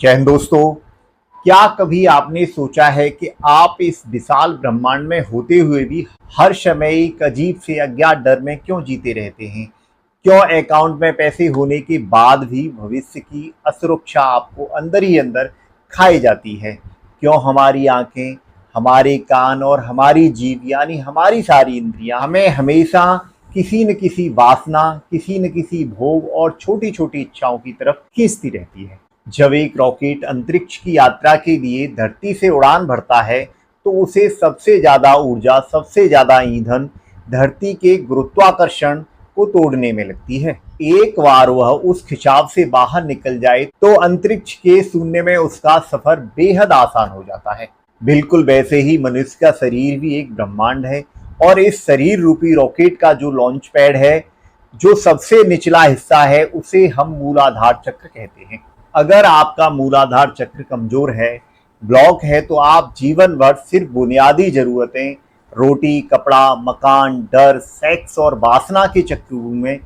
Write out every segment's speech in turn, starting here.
जय हिंद दोस्तों। क्या कभी आपने सोचा है कि आप इस विशाल ब्रह्मांड में होते हुए भी हर समय एक अजीब से अज्ञात डर में क्यों जीते रहते हैं? क्यों अकाउंट में पैसे होने के बाद भी भविष्य की असुरक्षा आपको अंदर ही अंदर खाई जाती है? क्यों हमारी आंखें, हमारे कान और हमारी जीभ यानी हमारी सारी इंद्रियां हमें हमेशा किसी न किसी वासना, किसी न किसी भोग और छोटी छोटी इच्छाओं की तरफ खींचती रहती है? जब एक रॉकेट अंतरिक्ष की यात्रा के लिए धरती से उड़ान भरता है तो उसे सबसे ज्यादा ऊर्जा, सबसे ज्यादा ईंधन धरती के गुरुत्वाकर्षण को तोड़ने में लगती है। एक बार वह उस खिंचाव से बाहर निकल जाए तो अंतरिक्ष के शून्य में उसका सफर बेहद आसान हो जाता है। बिल्कुल वैसे ही मनुष्य का शरीर भी एक ब्रह्मांड है और इस शरीर रूपी रॉकेट का जो लॉन्च पैड है, जो सबसे निचला हिस्सा है, उसे हम मूलाधार चक्र कहते हैं। अगर आपका मूलाधार चक्र कमजोर है, ब्लॉक है, तो आप जीवन भर सिर्फ बुनियादी जरूरतें, रोटी, कपड़ा, मकान, डर, सेक्स और वासना के चक्रव्यूह में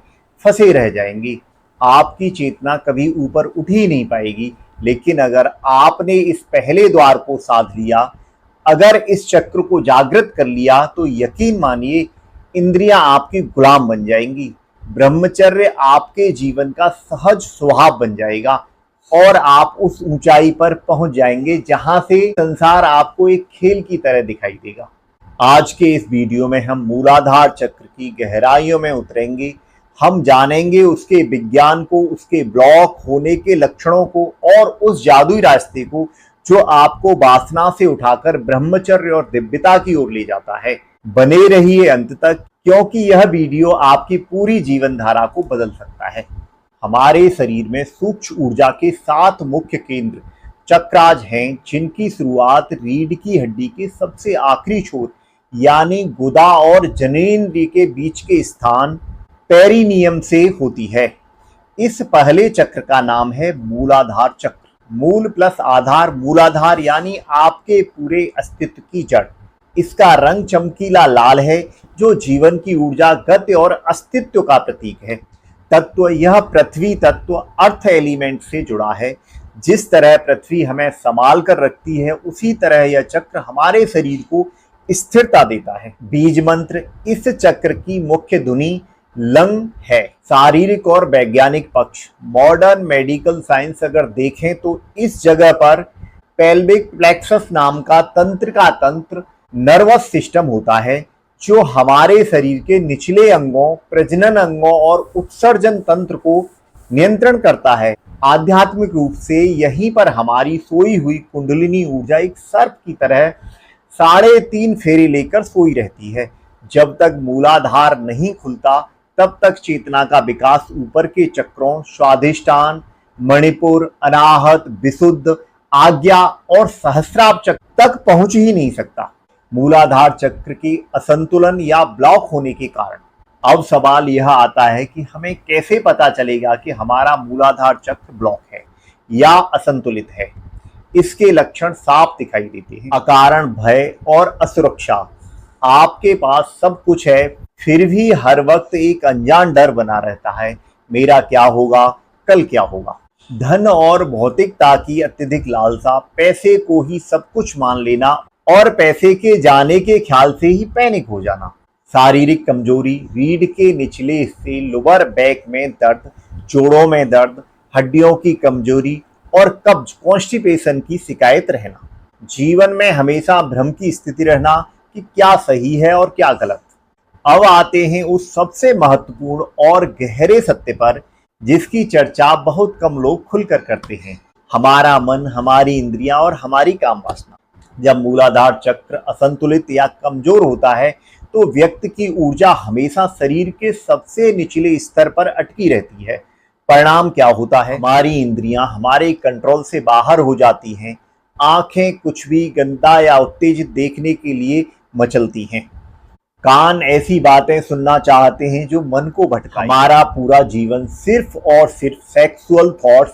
फंसे रह जाएंगे। आपकी चेतना कभी ऊपर उठ ही नहीं पाएगी। लेकिन अगर आपने इस पहले द्वार को साध लिया, अगर इस चक्र को जागृत कर लिया, तो यकीन मानिए इंद्रियां आपकी गुलाम बन जाएंगी। ब्रह्मचर्य आपके जीवन का सहज स्वभाव बन जाएगा और आप उस ऊंचाई पर पहुंच जाएंगे जहां से संसार आपको एक खेल की तरह दिखाई देगा। आज के इस वीडियो में हम मूलाधार चक्र की गहराइयों में उतरेंगे। हम जानेंगे उसके विज्ञान को, उसके ब्लॉक होने के लक्षणों को और उस जादुई रास्ते को जो आपको वासना से उठाकर ब्रह्मचर्य और दिव्यता की ओर ले जाता है। बने रहिए अंत तक, क्योंकि यह वीडियो आपकी पूरी जीवन धारा को बदल सकता है। हमारे शरीर में सूक्ष्म ऊर्जा के 7 मुख्य केंद्र चक्राज हैं, जिनकी शुरुआत रीढ़ की हड्डी के सबसे आखिरी छोर यानी गुदा और जननेंद्रिय के बीच के स्थान पेरिनियम से होती है। इस पहले चक्र का नाम है मूलाधार चक्र। मूल प्लस आधार, मूलाधार यानी आपके पूरे अस्तित्व की जड़। इसका रंग चमकीला लाल है, जो जीवन की ऊर्जा, गति और अस्तित्व का प्रतीक है। तत्व, यह पृथ्वी तत्व, अर्थ एलिमेंट से जुड़ा है। जिस तरह पृथ्वी हमें संभाल कर रखती है, उसी तरह यह चक्र हमारे शरीर को स्थिरता देता है। बीज मंत्र, इस चक्र की मुख्य धुनी लंग है। शारीरिक और वैज्ञानिक पक्ष, मॉडर्न मेडिकल साइंस अगर देखें तो इस जगह पर पेल्विक प्लेक्सस नाम का तंत्र नर्वस सिस्टम होता है, जो हमारे शरीर के निचले अंगों, प्रजनन अंगों और उत्सर्जन तंत्र को नियंत्रण करता है। आध्यात्मिक रूप से यहीं पर हमारी सोई हुई कुंडलिनी ऊर्जा एक सर्प की तरह 3.5 फेरे लेकर सोई रहती है। जब तक मूलाधार नहीं खुलता, तब तक चेतना का विकास ऊपर के चक्रों स्वाधिष्ठान, मणिपुर, अनाहत, विशुद्ध, आज्ञा और सहस्रार चक्र तक पहुंच ही नहीं सकता। मूलाधार चक्र की असंतुलन या ब्लॉक होने के कारण अब सवाल यह आता है कि हमें कैसे पता चलेगा कि हमारा मूलाधार चक्र ब्लॉक है या असंतुलित है। इसके लक्षण साफ दिखाई देते हैं। अकारण भय और असुरक्षा। आपके पास सब कुछ है, फिर भी हर वक्त एक अनजान डर बना रहता है। मेरा क्या होगा, कल क्या होगा। धन और भौतिकता की अत्यधिक लालसा, पैसे को ही सब कुछ मान लेना और पैसे के जाने के ख्याल से ही पैनिक हो जाना। शारीरिक कमजोरी, रीढ़ के निचले हिस्से, लोअर बैक में दर्द, जोड़ों में दर्द, हड्डियों की कमजोरी और कब्ज, कॉन्स्टिपेशन की शिकायत रहना। जीवन में हमेशा भ्रम की स्थिति रहना कि क्या सही है और क्या गलत। अब आते हैं उस सबसे महत्वपूर्ण और गहरे सत्य पर, जिसकी चर्चा बहुत कम लोग खुलकर करते हैं। हमारा मन, हमारी इंद्रियां और हमारी काम वासना। जब मूलाधार चक्र असंतुलित या कमजोर होता है, तो व्यक्ति की ऊर्जा हमेशा शरीर के सबसे निचले स्तर पर अटकी रहती है। परिणाम क्या होता है? हमारी इंद्रियां हमारे कंट्रोल से बाहर हो जाती हैं। आंखें कुछ भी गंदा या उत्तेजित देखने के लिए मचलती हैं। कान ऐसी बातें सुनना चाहते हैं जो मन को भटकाएं। हमारा पूरा जीवन सिर्फ और सिर्फ सेक्सुअल थॉट्स,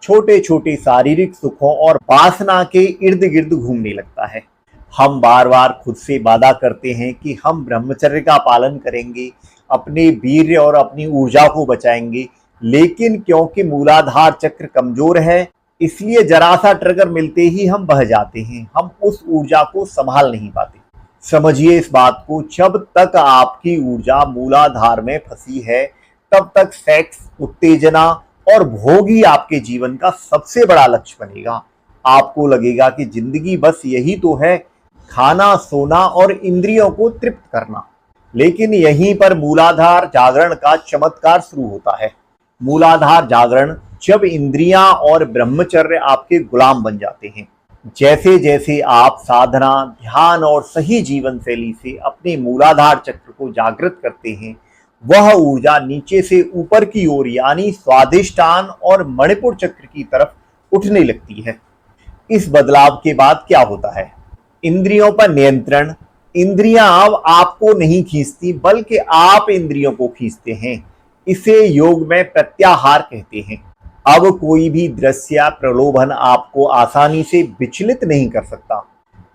छोटे छोटे शारीरिक सुखों और वासना के इर्द गिर्द घूमने लगता है। हम बार बार खुद से वादा करते हैं कि हम ब्रह्मचर्य का पालन करेंगे, अपने वीर्य और अपनी ऊर्जा को बचाएंगे, लेकिन क्योंकि मूलाधार चक्र कमजोर है, इसलिए जरा सा ट्रिगर मिलते ही हम बह जाते हैं, हम उस ऊर्जा को संभाल नहीं पाते। समझिए इस बात को, जब तक आपकी ऊर्जा मूलाधार में फंसी है तब तक सेक्स, उत्तेजना और भोग ही आपके जीवन का सबसे बड़ा लक्ष्य बनेगा। आपको लगेगा कि जिंदगी बस यही तो है, खाना, सोना और इंद्रियों को तृप्त करना। लेकिन यहीं पर मूलाधार जागरण का चमत्कार शुरू होता है। मूलाधार जागरण जब इंद्रियां और ब्रह्मचर्य आपके गुलाम बन जाते हैं। जैसे जैसे आप साधना, ध्यान और सही जीवन शैली से अपने मूलाधार चक्र को जागृत करते हैं, वह ऊर्जा नीचे से ऊपर की ओर यानी स्वादिष्टान और मणिपुर चक्र की तरफ उठने लगती है। इस बदलाव के बाद क्या होता है? इंद्रियों पर नियंत्रण। इंद्रियां अब आपको नहीं खींचती बल्कि आप इंद्रियों को खींचते हैं। इसे योग में प्रत्याहार कहते हैं। अब कोई भी दृश्य प्रलोभन आपको आसानी से विचलित नहीं कर सकता।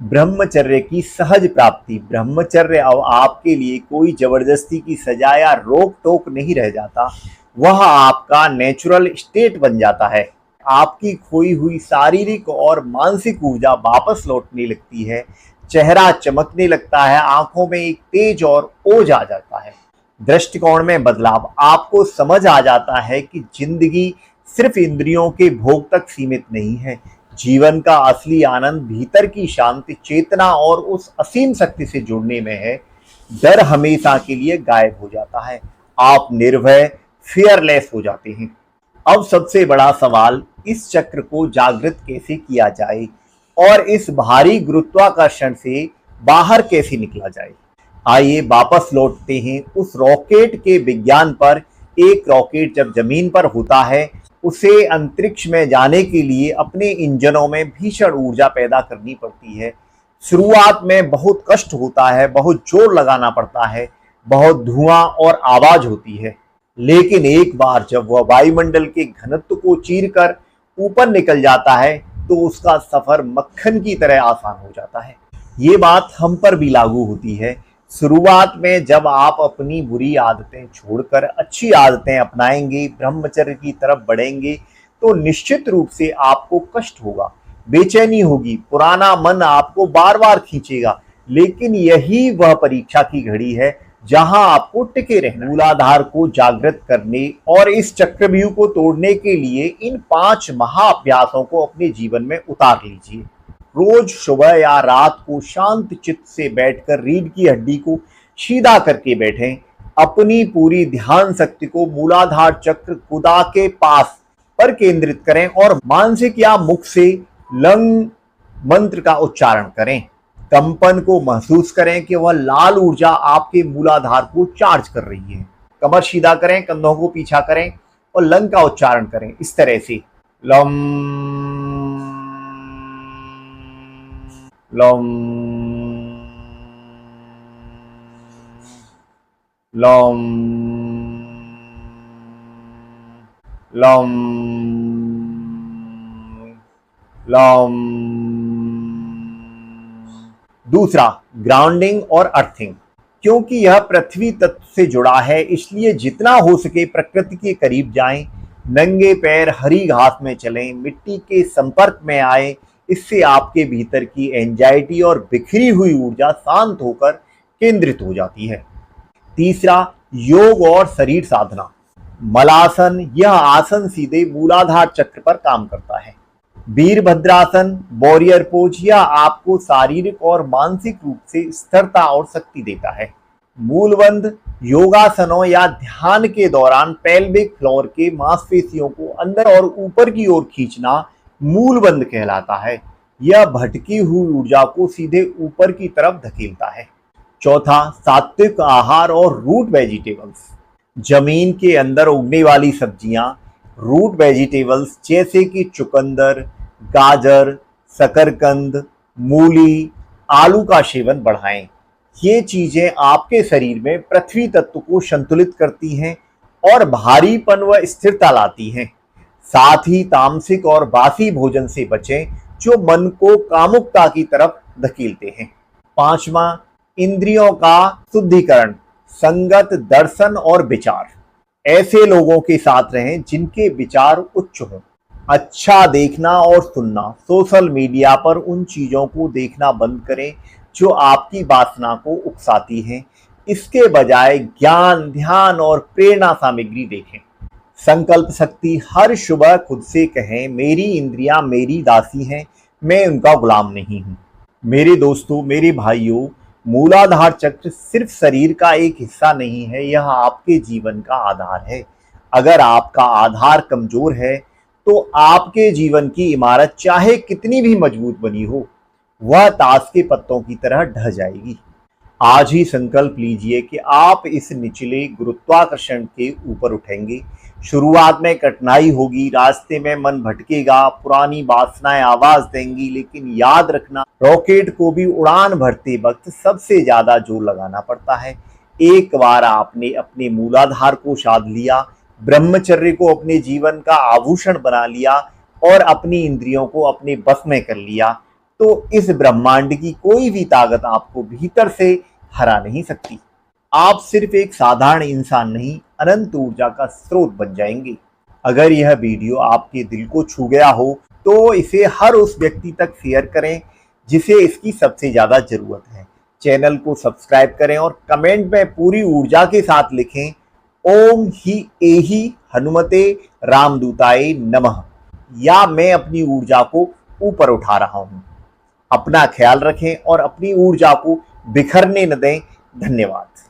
ब्रह्मचर्य की सहज प्राप्ति। ब्रह्मचर्य अब आपके लिए कोई जबरदस्ती की सजा या रोक टोक नहीं रह जाता, वह आपका नेचुरल स्टेट बन जाता है। आपकी खोई हुई शारीरिक और मानसिक ऊर्जा वापस लौटने लगती है, चेहरा चमकने लगता है, आंखों में एक तेज और ओज आ जाता है। दृष्टिकोण में बदलाव। आपको समझ आ जाता है कि जिंदगी सिर्फ इंद्रियों के भोग तक सीमित नहीं है। जीवन का असली आनंद भीतर की शांति, चेतना और उस असीम शक्ति से जुड़ने में है। डर हमेशा के लिए गायब हो जाता है। आप निर्भय, फियरलेस हो जाते हैं। अब सबसे बड़ा सवाल, इस चक्र को जागृत कैसे किया जाए और इस भारी गुरुत्वाकर्षण से बाहर कैसे निकला जाए। आइए वापस लौटते हैं उस रॉकेट के विज्ञान पर। एक रॉकेट जब जमीन पर होता है, उसे अंतरिक्ष में जाने के लिए अपने इंजनों में भीषण ऊर्जा पैदा करनी पड़ती है। शुरुआत में बहुत कष्ट होता है, बहुत जोर लगाना पड़ता है, बहुत धुआं और आवाज होती है। लेकिन एक बार जब वह वायुमंडल के घनत्व को चीरकर ऊपर निकल जाता है तो उसका सफर मक्खन की तरह आसान हो जाता है। ये बात हम पर भी लागू होती है। शुरुआत में जब आप अपनी बुरी आदतें छोड़कर अच्छी आदतें अपनाएंगे, ब्रह्मचर्य की तरफ बढ़ेंगे, तो निश्चित रूप से आपको कष्ट होगा, बेचैनी होगी, पुराना मन आपको बार बार खींचेगा। लेकिन यही वह परीक्षा की घड़ी है जहां आपको टिके रहना। मूलाधार को जागृत करने और इस चक्रव्यूह को तोड़ने के लिए इन 5 महाअभ्यासों को अपने जीवन में उतार लीजिए। रोज सुबह या रात को शांत चित्त से बैठकर रीढ़ की हड्डी को सीधा करके बैठें। अपनी पूरी ध्यान शक्ति को मूलाधार चक्र खुदा के पास पर केंद्रित करें और मानसिक या मुख से लंग मंत्र का उच्चारण करें। कंपन को महसूस करें कि वह लाल ऊर्जा आपके मूलाधार को चार्ज कर रही है। कमर सीधा करें, कंधों को पीछा करें और लंग का उच्चारण करें इस तरह से, lump lump lump lump lump. दूसरा, ग्राउंडिंग और अर्थिंग। क्योंकि यह पृथ्वी तत्व से जुड़ा है, इसलिए जितना हो सके प्रकृति के करीब जाएं, नंगे पैर हरी घास में चलें, मिट्टी के संपर्क में आए। इससे आपके भीतर की एंजाइटी और बिखरी हुई ऊर्जा शांत होकर केंद्रित हो जाती है। तीसरा, योग और शरीर साधना। मलासन, यह आसन सीधे मूलाधार चक्र पर काम करता है। वीरभद्रासन, वॉरियर पोज, यह आपको शारीरिक और मानसिक रूप से स्थिरता और शक्ति देता है। मूलबंध, योगासनों या ध्यान के दौरान पेल्विक फ्लोर के मांसपेशियों को अंदर और ऊपर की ओर खींचना मूलबंध कहलाता है। यह भटकी हुई ऊर्जा को सीधे ऊपर की तरफ धकेलता है। चौथा, सात्विक आहार और रूट वेजिटेबल्स। जमीन के अंदर उगने वाली सब्जियां, रूट वेजिटेबल्स जैसे कि चुकंदर, गाजर, शकरकंद, मूली, आलू का सेवन बढ़ाएं। ये चीजें आपके शरीर में पृथ्वी तत्व को संतुलित करती हैं और भारीपन व स्थिरता लाती हैं। साथ ही तामसिक और बासी भोजन से बचें जो मन को कामुकता की तरफ धकेलते हैं। पांचवा, इंद्रियों का शुद्धिकरण, संगत, दर्शन और विचार। ऐसे लोगों के साथ रहें जिनके विचार उच्च हों, अच्छा देखना और सुनना, सोशल मीडिया पर उन चीजों को देखना बंद करें जो आपकी वासना को उकसाती हैं। इसके बजाय ज्ञान, ध्यान और प्रेरणा सामग्री देखें। संकल्प शक्ति, हर सुबह खुद से कहें, मेरी इंद्रियां मेरी दासी हैं, मैं उनका गुलाम नहीं हूं। मेरे दोस्तों, मेरे भाइयों, मूलाधार चक्र सिर्फ शरीर का एक हिस्सा नहीं है, यह आपके जीवन का आधार है। अगर आपका आधार कमजोर है तो आपके जीवन की इमारत चाहे कितनी भी मजबूत बनी हो, वह ताश के पत्तों की तरह ढह जाएगी। आज ही संकल्प लीजिए कि आप इस निचले गुरुत्वाकर्षण के ऊपर उठेंगे। शुरुआत में कठिनाई होगी, रास्ते में मन भटकेगा, पुरानी वासनाएं आवाज देंगी, लेकिन याद रखना, रॉकेट को भी उड़ान भरते वक्त सबसे ज्यादा जोर लगाना पड़ता है। एक बार आपने अपने मूलाधार को साध लिया, ब्रह्मचर्य को अपने जीवन का आभूषण बना लिया और अपनी इंद्रियों को अपने बस में कर लिया, तो इस ब्रह्मांड की कोई भी ताकत आपको भीतर से हरा नहीं सकती। आप सिर्फ एक साधारण इंसान नहीं, अनंत ऊर्जा का स्रोत बन जाएंगे। अगर यह वीडियो आपके दिल को छू गया हो तो इसे हर उस व्यक्ति तक शेयर करें जिसे इसकी सबसे ज्यादा जरूरत है। चैनल को सब्सक्राइब करें और कमेंट में पूरी ऊर्जा के साथ लिखें, ओम ही एहि हनुमते रामदूताय नमः, या मैं अपनी ऊर्जा को ऊपर उठा रहा हूं। अपना ख्याल रखें और अपनी ऊर्जा को बिखरने न दें। धन्यवाद।